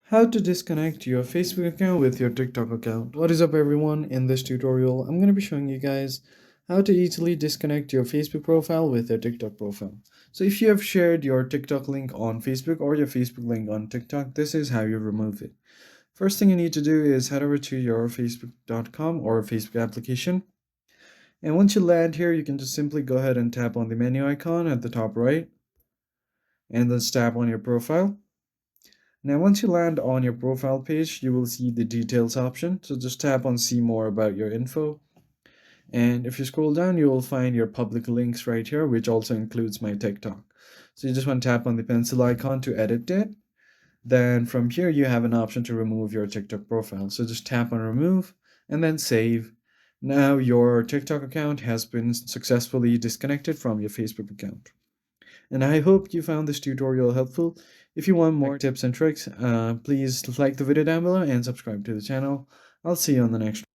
How to disconnect your Facebook account with your TikTok account. What is up everyone? In this tutorial, I'm going to be showing you guys how to easily disconnect your Facebook profile with your TikTok profile. So if you have shared your TikTok link on Facebook or your Facebook link on TikTok, this is how you remove it. First thing you need to do is head over to your facebook.com or Facebook application. And once you land here, you can just simply go ahead and tap on the menu icon at the top right and then tap on your profile. Now, once you land on your profile page, you will see the details option. So just tap on see more about your info. And if you scroll down, you will find your public links right here, which also includes my TikTok. So you just want to tap on the pencil icon to edit it. Then from here, you have an option to remove your TikTok profile. So just tap on remove and then save. Now your TikTok account has been successfully disconnected from your Facebook account. And I hope you found this tutorial helpful. If you want more tips and tricks, please like the video down below and subscribe to the channel. I'll see you on the next one.